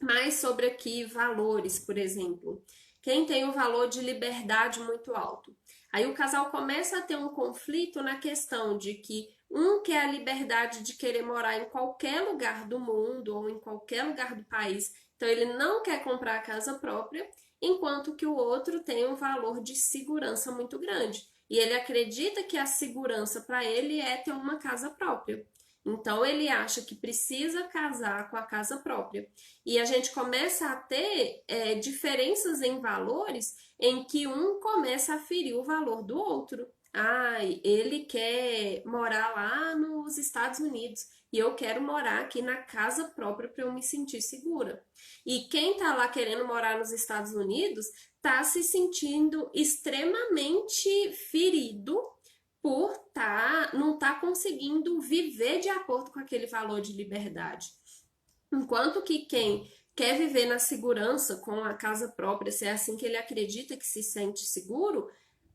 Mais sobre aqui valores, por exemplo. Quem tem o valor de liberdade muito alto? Aí o casal começa a ter um conflito na questão de que um quer a liberdade de querer morar em qualquer lugar do mundo ou em qualquer lugar do país, então ele não quer comprar a casa própria, enquanto que o outro tem um valor de segurança muito grande. E ele acredita que a segurança para ele é ter uma casa própria. Então ele acha que precisa casar com a casa própria. E a gente começa a ter diferenças em valores em que um começa a ferir o valor do outro. Ai, ele quer morar lá nos Estados Unidos e eu quero morar aqui na casa própria para eu me sentir segura. E quem tá lá querendo morar nos Estados Unidos tá se sentindo extremamente ferido por não tá conseguindo viver de acordo com aquele valor de liberdade. Enquanto que quem quer viver na segurança com a casa própria, se é assim que ele acredita que se sente seguro,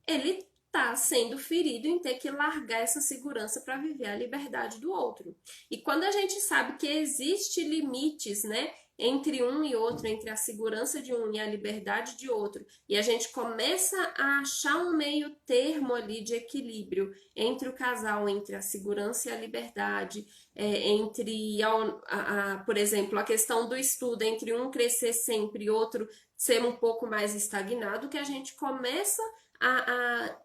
ele está sendo ferido em ter que largar essa segurança para viver a liberdade do outro. E quando a gente sabe que existe limites, né, entre um e outro, entre a segurança de um e a liberdade de outro, e a gente começa a achar um meio termo ali de equilíbrio entre o casal, entre a segurança e a liberdade, entre, por exemplo, a questão do estudo, entre um crescer sempre e outro ser um pouco mais estagnado, que a gente começa a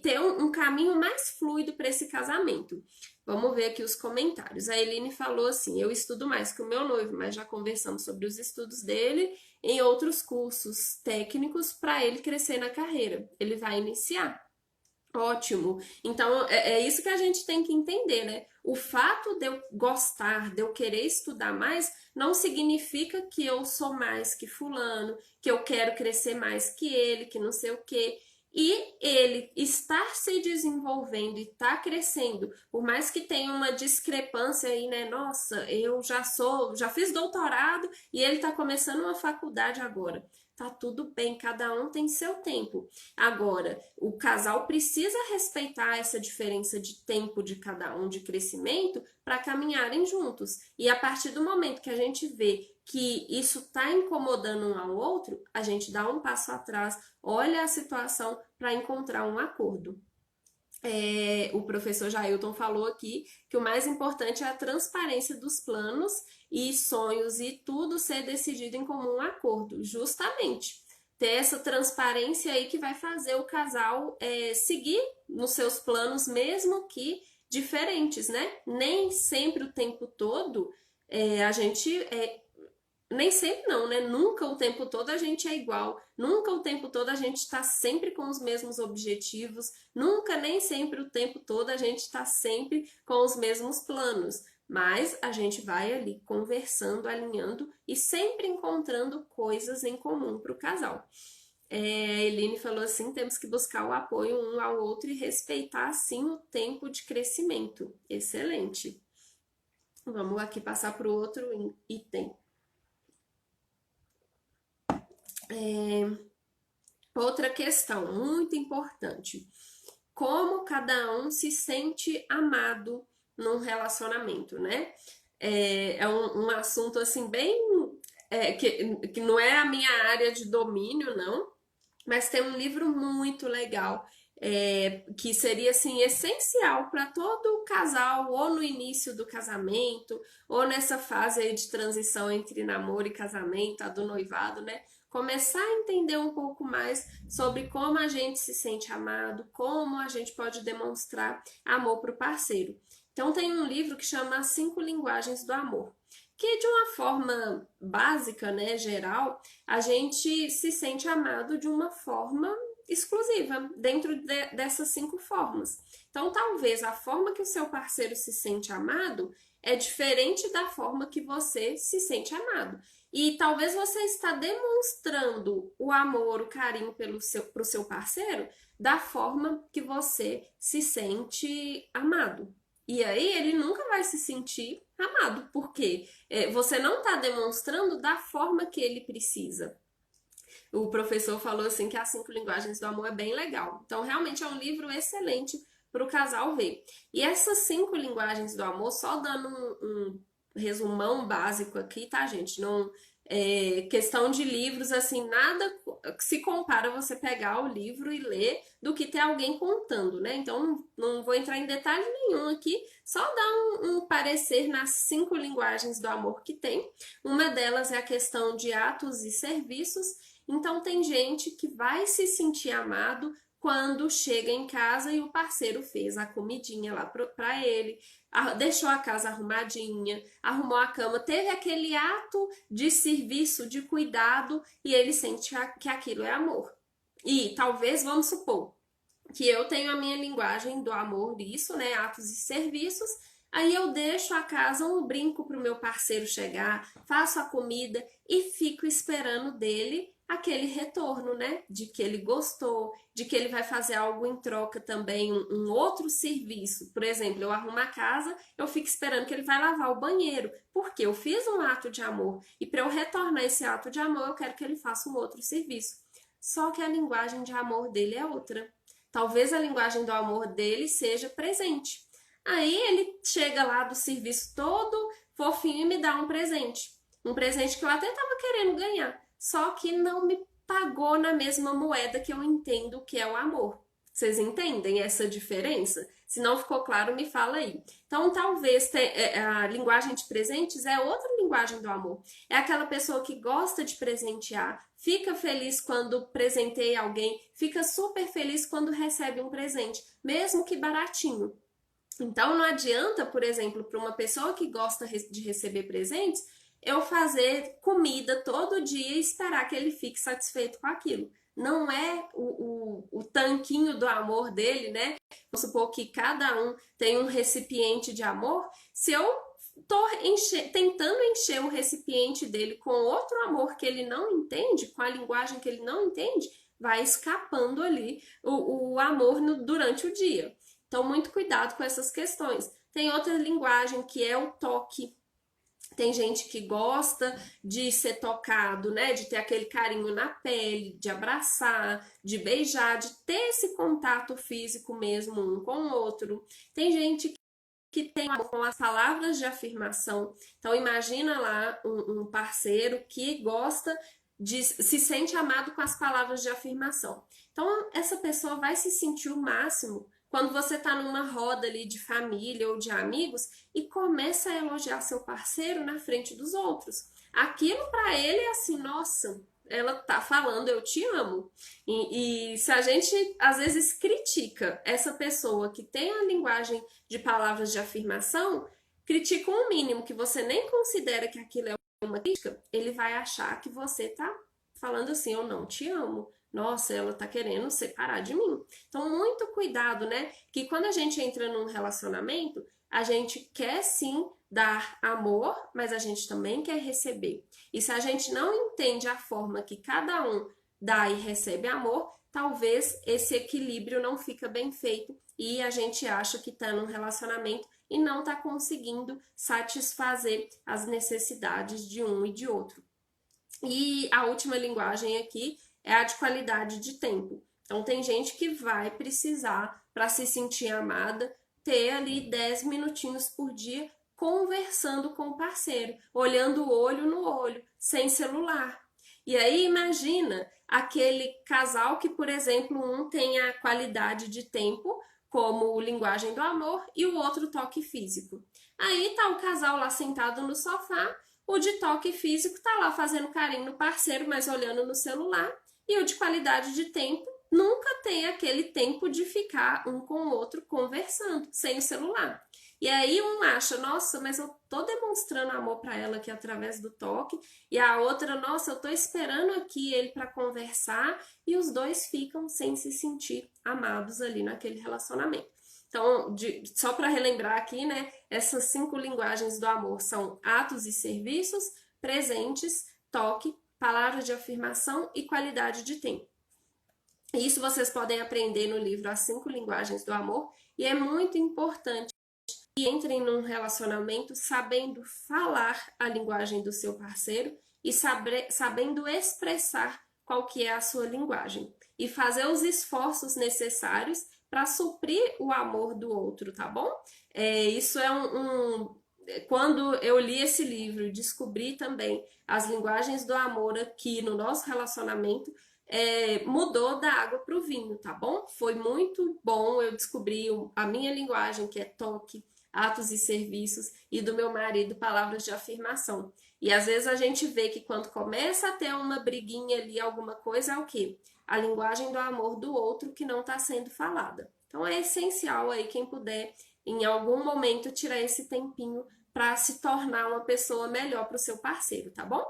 ter um caminho mais fluido para esse casamento. Vamos ver aqui os comentários. A Eline falou assim: eu estudo mais que o meu noivo, mas já conversamos sobre os estudos dele em outros cursos técnicos para ele crescer na carreira. Ele vai iniciar. Ótimo. Então, é isso que a gente tem que entender, né? O fato de eu gostar, de eu querer estudar mais, não significa que eu sou mais que fulano, que eu quero crescer mais que ele, que não sei o quê. E ele estar se desenvolvendo e estar crescendo, por mais que tenha uma discrepância aí, né? Nossa, eu já fiz doutorado e ele está começando uma faculdade agora. Tá tudo bem, cada um tem seu tempo. Agora, o casal precisa respeitar essa diferença de tempo de cada um, de crescimento, para caminharem juntos. E a partir do momento que a gente vê que isso está incomodando um ao outro, a gente dá um passo atrás, olha a situação para encontrar um acordo. O professor Jailton falou aqui que o mais importante é a transparência dos planos e sonhos e tudo ser decidido em comum acordo, justamente. Ter essa transparência aí que vai fazer o casal seguir nos seus planos, mesmo que diferentes, né? Nem sempre o tempo todo a gente nem sempre não, né? Nunca o tempo todo a gente é igual, nunca o tempo todo a gente está sempre com os mesmos objetivos, nunca, nem sempre o tempo todo a gente está sempre com os mesmos planos, mas a gente vai ali conversando, alinhando e sempre encontrando coisas em comum para o casal. A Eline falou assim: temos que buscar o apoio um ao outro e respeitar assim o tempo de crescimento. Excelente. Vamos aqui passar para o outro item. Outra questão muito importante: como cada um se sente amado num relacionamento, né? É um assunto assim bem que não é a minha área de domínio, não, mas tem um livro muito legal que seria assim essencial para todo casal, ou no início do casamento, ou nessa fase aí de transição entre namoro e casamento, a do noivado, né? Começar a entender um pouco mais sobre como a gente se sente amado, como a gente pode demonstrar amor para o parceiro. Então tem um livro que chama As 5 Linguagens do Amor, que de uma forma básica, né, geral, a gente se sente amado de uma forma exclusiva, dentro dessas 5 formas. Então, talvez a forma que o seu parceiro se sente amado é diferente da forma que você se sente amado. E talvez você está demonstrando o amor, o carinho pro seu parceiro da forma que você se sente amado. E aí ele nunca vai se sentir amado, porque você não está demonstrando da forma que ele precisa. O professor falou assim que as 5 linguagens do amor é bem legal. Então, realmente é um livro excelente para o casal ver. E essas 5 linguagens do amor, só dando um resumão básico aqui, tá, gente? Não questão de livros, assim, nada se compara você pegar o livro e ler do que ter alguém contando, né? Então, não vou entrar em detalhe nenhum aqui, só dar um parecer nas 5 linguagens do amor que tem. Uma delas é a questão de atos e serviços. Então, tem gente que vai se sentir amado quando chega em casa e o parceiro fez a comidinha lá para ele. deixou a casa arrumadinha, arrumou a cama, teve aquele ato de serviço, de cuidado, e ele sente que aquilo é amor. E talvez, vamos supor, que eu tenho a minha linguagem do amor disso, né, atos e serviços, aí eu deixo a casa um brinco para o meu parceiro chegar, faço a comida e fico esperando dele aquele retorno, né, de que ele gostou, de que ele vai fazer algo em troca também, um outro serviço. Por exemplo, eu arrumo a casa, eu fico esperando que ele vai lavar o banheiro, porque eu fiz um ato de amor e para eu retornar esse ato de amor, eu quero que ele faça um outro serviço. Só que a linguagem de amor dele é outra. Talvez a linguagem do amor dele seja presente. Aí ele chega lá do serviço todo fofinho e me dá um presente. Um presente que eu até estava querendo ganhar, só que não me pagou na mesma moeda que eu entendo que é o amor. Vocês entendem essa diferença? Se não ficou claro, me fala aí. Então, talvez a linguagem de presentes é outra linguagem do amor. É aquela pessoa que gosta de presentear, fica feliz quando presenteia alguém, fica super feliz quando recebe um presente, mesmo que baratinho. Então, não adianta, por exemplo, para uma pessoa que gosta de receber presentes, eu fazer comida todo dia e esperar que ele fique satisfeito com aquilo. Não é o tanquinho do amor dele, né? Vamos supor que cada um tem um recipiente de amor. Se eu tô tentando encher o recipiente dele com outro amor que ele não entende, com a linguagem que ele não entende, vai escapando ali o amor durante o dia. Então, muito cuidado com essas questões. Tem outra linguagem que é o toque. Tem gente que gosta de ser tocado, né? De ter aquele carinho na pele, de abraçar, de beijar, de ter esse contato físico mesmo um com o outro. Tem gente que tem amor com as palavras de afirmação. Então imagina lá um parceiro que gosta se sente amado com as palavras de afirmação. Então essa pessoa vai se sentir o máximo quando você está numa roda ali de família ou de amigos e começa a elogiar seu parceiro na frente dos outros. Aquilo para ele é assim, nossa, ela tá falando eu te amo. E se a gente às vezes critica essa pessoa que tem a linguagem de palavras de afirmação, critica um mínimo que você nem considera que aquilo é uma crítica, ele vai achar que você tá falando assim, eu não te amo. Nossa, ela tá querendo separar de mim. Então, muito cuidado, né? Que quando a gente entra num relacionamento, a gente quer sim dar amor, mas a gente também quer receber. E se a gente não entende a forma que cada um dá e recebe amor, talvez esse equilíbrio não fica bem feito e a gente acha que está num relacionamento e não está conseguindo satisfazer as necessidades de um e de outro. E a última linguagem aqui é a de qualidade de tempo. Então, tem gente que vai precisar, para se sentir amada, ter ali 10 minutinhos por dia conversando com o parceiro, olhando o olho no olho, sem celular. E aí, imagina aquele casal que, por exemplo, um tem a qualidade de tempo como linguagem do amor e o outro toque físico. Aí tá o casal lá sentado no sofá, o de toque físico tá lá fazendo carinho no parceiro, mas olhando no celular. E o de qualidade de tempo nunca tem aquele tempo de ficar um com o outro conversando, sem o celular. E aí um acha, nossa, mas eu tô demonstrando amor para ela aqui através do toque, e a outra, nossa, eu tô esperando aqui ele para conversar, e os dois ficam sem se sentir amados ali naquele relacionamento. Então, só para relembrar aqui, né, essas 5 linguagens do amor são atos e serviços, presentes, toque, palavras de afirmação e qualidade de tempo. Isso vocês podem aprender no livro As 5 Linguagens do Amor, e é muito importante que entrem num relacionamento sabendo falar a linguagem do seu parceiro e sabendo expressar qual que é a sua linguagem e fazer os esforços necessários para suprir o amor do outro, tá bom? Isso é quando eu li esse livro e descobri também as linguagens do amor aqui no nosso relacionamento, mudou da água para o vinho, tá bom? Foi muito bom, eu descobri a minha linguagem, que é toque, atos e serviços, e do meu marido, palavras de afirmação. E às vezes a gente vê que quando começa a ter uma briguinha ali, alguma coisa, é o quê? A linguagem do amor do outro que não está sendo falada. Então é essencial aí, quem puder em algum momento tirar esse tempinho para se tornar uma pessoa melhor para o seu parceiro, tá bom?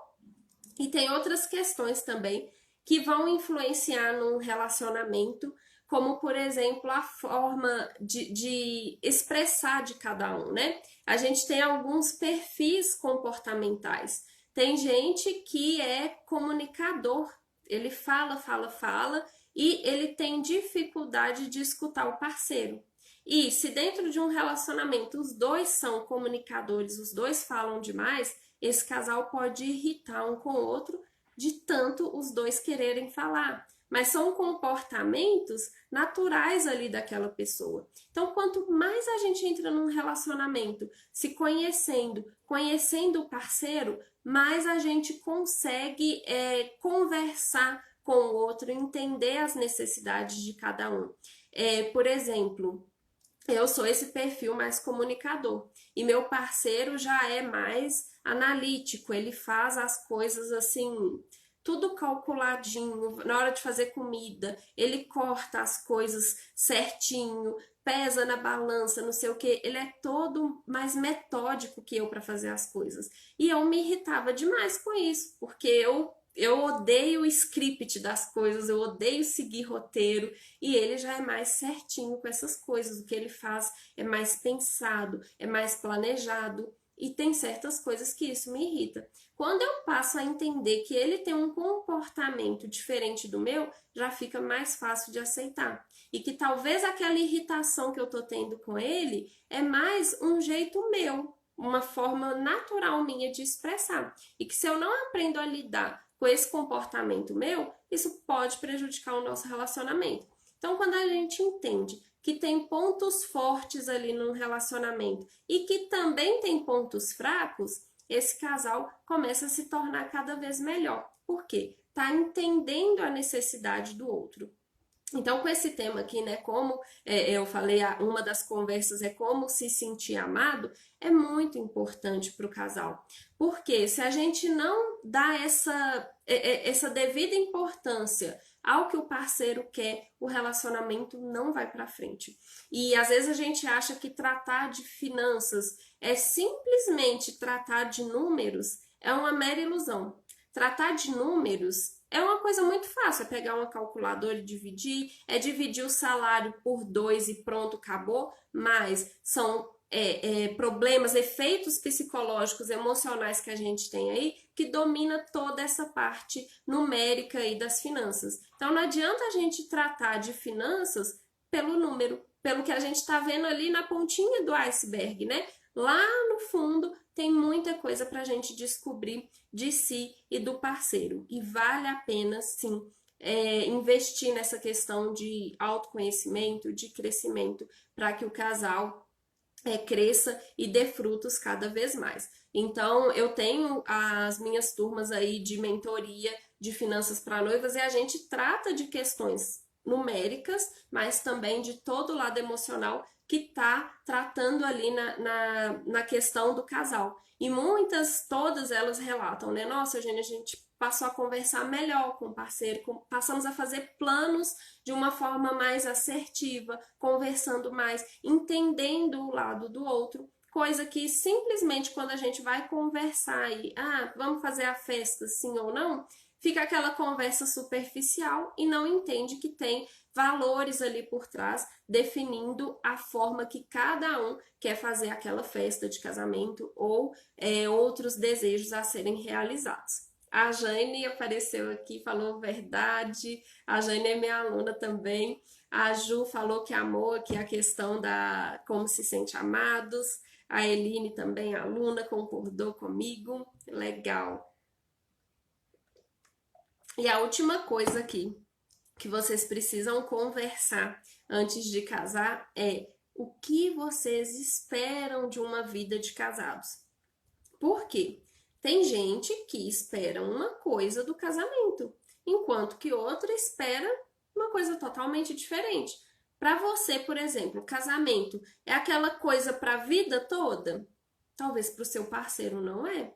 E tem outras questões também que vão influenciar num relacionamento, como, por exemplo, a forma de expressar de cada um, né? A gente tem alguns perfis comportamentais. Tem gente que é comunicador, ele fala, fala, fala, e ele tem dificuldade de escutar o parceiro. E se dentro de um relacionamento os dois são comunicadores, os dois falam demais, esse casal pode irritar um com o outro de tanto os dois quererem falar. Mas são comportamentos naturais ali daquela pessoa. Então, quanto mais a gente entra num relacionamento, se conhecendo, conhecendo o parceiro, mais a gente consegue conversar com o outro, entender as necessidades de cada um. Por exemplo, eu sou esse perfil mais comunicador e meu parceiro já é mais analítico, ele faz as coisas assim, tudo calculadinho, na hora de fazer comida, ele corta as coisas certinho, pesa na balança, não sei o que, ele é todo mais metódico que eu para fazer as coisas. E eu me irritava demais com isso, porque eu odeio o script das coisas, eu odeio seguir roteiro, e ele já é mais certinho com essas coisas. O que ele faz é mais pensado, é mais planejado, e tem certas coisas que isso me irrita. Quando eu passo a entender que ele tem um comportamento diferente do meu, já fica mais fácil de aceitar. E que talvez aquela irritação que eu tô tendo com ele é mais um jeito meu, uma forma natural minha de expressar. E que se eu não aprendo a lidar com esse comportamento meu, isso pode prejudicar o nosso relacionamento. Então, quando a gente entende que tem pontos fortes ali no relacionamento e que também tem pontos fracos, esse casal começa a se tornar cada vez melhor. Por quê? Tá entendendo a necessidade do outro. Então, com esse tema aqui, né, como eu falei, uma das conversas é como se sentir amado, é muito importante para o casal. Porque se a gente não dá essa devida importância ao que o parceiro quer, o relacionamento não vai para frente. E às vezes a gente acha que tratar de finanças é simplesmente tratar de números, é uma mera ilusão. Tratar de números é uma coisa muito fácil, é pegar uma calculadora e dividir, é dividir o salário por 2 e pronto, acabou, mas são problemas, efeitos psicológicos, emocionais que a gente tem aí, que domina toda essa parte numérica aí das finanças. Então não adianta a gente tratar de finanças pelo número, pelo que a gente está vendo ali na pontinha do iceberg, né? Lá no fundo tem muita coisa para a gente descobrir de si e do parceiro. E vale a pena, sim, investir nessa questão de autoconhecimento, de crescimento, para que o casal cresça e dê frutos cada vez mais. Então, eu tenho as minhas turmas aí de mentoria de finanças para noivas e a gente trata de questões numéricas, mas também de todo o lado emocional que está tratando ali na questão do casal. E todas elas relatam, né? Nossa, Eugênia, a gente passou a conversar melhor com o parceiro, passamos a fazer planos de uma forma mais assertiva, conversando mais, entendendo o lado do outro, coisa que simplesmente quando a gente vai conversar e, vamos fazer a festa, sim ou não, fica aquela conversa superficial e não entende que tem valores ali por trás, definindo a forma que cada um quer fazer aquela festa de casamento ou outros desejos a serem realizados. A Jane apareceu aqui, falou verdade. A Jane é minha aluna também. A Ju falou que amou aqui a questão da como se sente amados. A Eline também, aluna, concordou comigo. Legal. E a última coisa aqui que vocês precisam conversar antes de casar é o que vocês esperam de uma vida de casados. Por quê? Tem gente que espera uma coisa do casamento, enquanto que outra espera uma coisa totalmente diferente. Para você, por exemplo, casamento é aquela coisa para a vida toda? Talvez para o seu parceiro não é.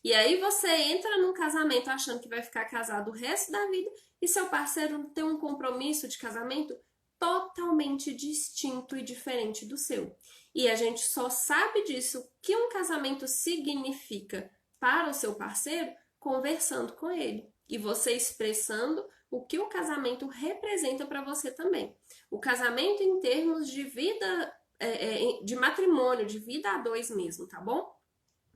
E aí você entra num casamento achando que vai ficar casado o resto da vida e seu parceiro tem um compromisso de casamento totalmente distinto e diferente do seu. E a gente só sabe disso, o que um casamento significa para o seu parceiro, conversando com ele. E você expressando o que o casamento representa para você também. O casamento em termos de vida, de matrimônio, de vida a dois mesmo, tá bom?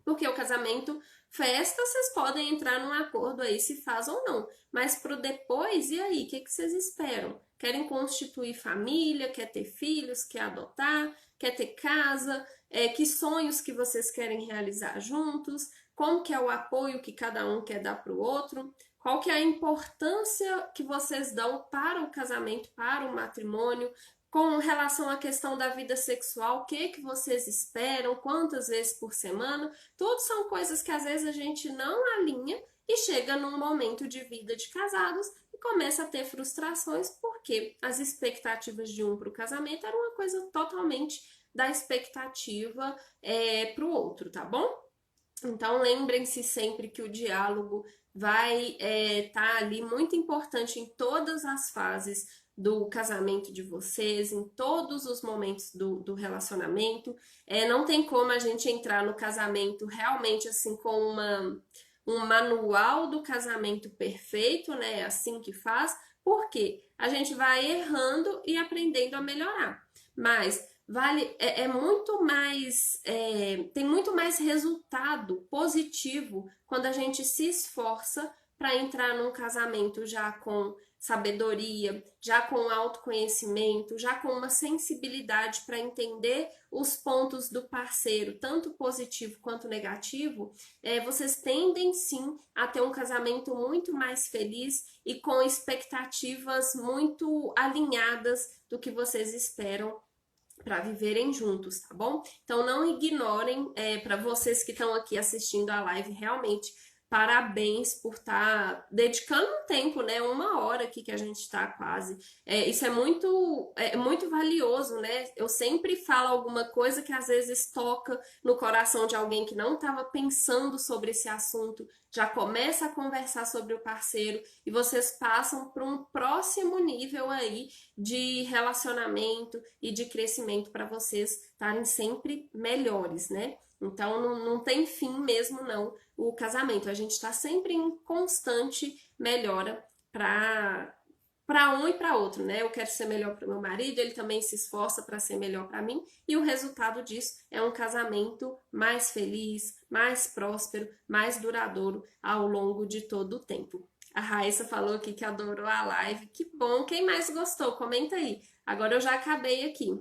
Porque o casamento, festa, vocês podem entrar num acordo aí se faz ou não. Mas pro depois, e aí? O que vocês esperam? Querem constituir família? Quer ter filhos? Quer adotar? Quer ter casa? Que sonhos que vocês querem realizar juntos? Como que é o apoio que cada um quer dar pro outro? Qual que é a importância que vocês dão para o casamento, para o matrimônio? Com relação à questão da vida sexual, o que vocês esperam, quantas vezes por semana, tudo são coisas que às vezes a gente não alinha e chega num momento de vida de casados e começa a ter frustrações porque as expectativas de um para o casamento era uma coisa totalmente da expectativa para o outro, tá bom? Então lembrem-se sempre que o diálogo vai estar ali muito importante em todas as fases do casamento de vocês, em todos os momentos do relacionamento. Não tem como a gente entrar no casamento realmente assim com um manual do casamento perfeito, né? É assim que faz, porque a gente vai errando e aprendendo a melhorar. Mas é muito mais, tem muito mais resultado positivo quando a gente se esforça para entrar num casamento já com sabedoria, já com autoconhecimento, já com uma sensibilidade para entender os pontos do parceiro, tanto positivo quanto negativo. Vocês tendem sim a ter um casamento muito mais feliz e com expectativas muito alinhadas do que vocês esperam para viverem juntos, tá bom? Então não ignorem, para vocês que estão aqui assistindo a live, realmente parabéns por estar dedicando um tempo, né? 1 hora aqui que a gente está quase. Isso muito valioso, né? Eu sempre falo alguma coisa que às vezes toca no coração de alguém que não estava pensando sobre esse assunto, já começa a conversar sobre o parceiro e vocês passam para um próximo nível aí de relacionamento e de crescimento para vocês estarem sempre melhores, né? Então não tem fim mesmo não o casamento. A gente está sempre em constante melhora para um e para outro, né? Eu quero ser melhor para o meu marido, ele também se esforça para ser melhor para mim, e o resultado disso é um casamento mais feliz, mais próspero, mais duradouro ao longo de todo o tempo. A Raíssa falou aqui que adorou a live. Que bom! Quem mais gostou? Comenta aí. Agora eu já acabei aqui.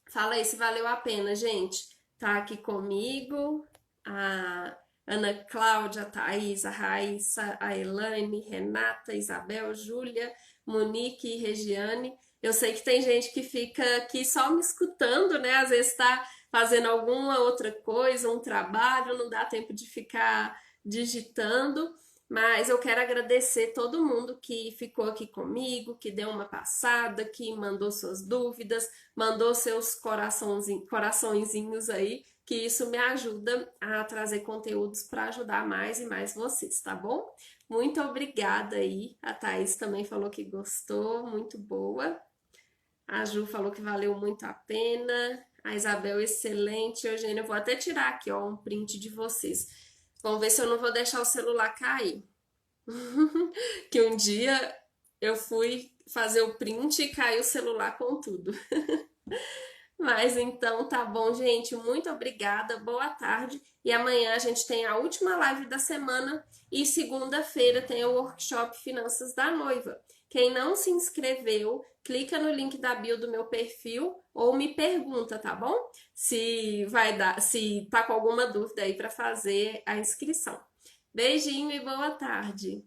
Fala aí se valeu a pena, gente. Tá aqui comigo a Ana Cláudia, a Thaís, a Raíssa, a Elaine, Renata, Isabel, Júlia, Monique e Regiane. Eu sei que tem gente que fica aqui só me escutando, né? Às vezes tá fazendo alguma outra coisa, um trabalho, não dá tempo de ficar digitando. Mas eu quero agradecer todo mundo que ficou aqui comigo, que deu uma passada, que mandou suas dúvidas, mandou seus coraçõezinhos aí, que isso me ajuda a trazer conteúdos para ajudar mais e mais vocês, tá bom? Muito obrigada aí. A Thaís também falou que gostou, muito boa. A Ju falou que valeu muito a pena. A Isabel, excelente. Eugênia, eu vou até tirar aqui, ó, um print de vocês. Vamos ver se eu não vou deixar o celular cair. Que um dia eu fui fazer o print e caiu o celular com tudo. Mas então tá bom, gente. Muito obrigada, boa tarde. E amanhã a gente tem a última live da semana e segunda-feira tem o workshop Finanças da Noiva. Quem não se inscreveu, clica no link da bio do meu perfil ou me pergunta, tá bom? Se tá com alguma dúvida aí para fazer a inscrição. Beijinho e boa tarde.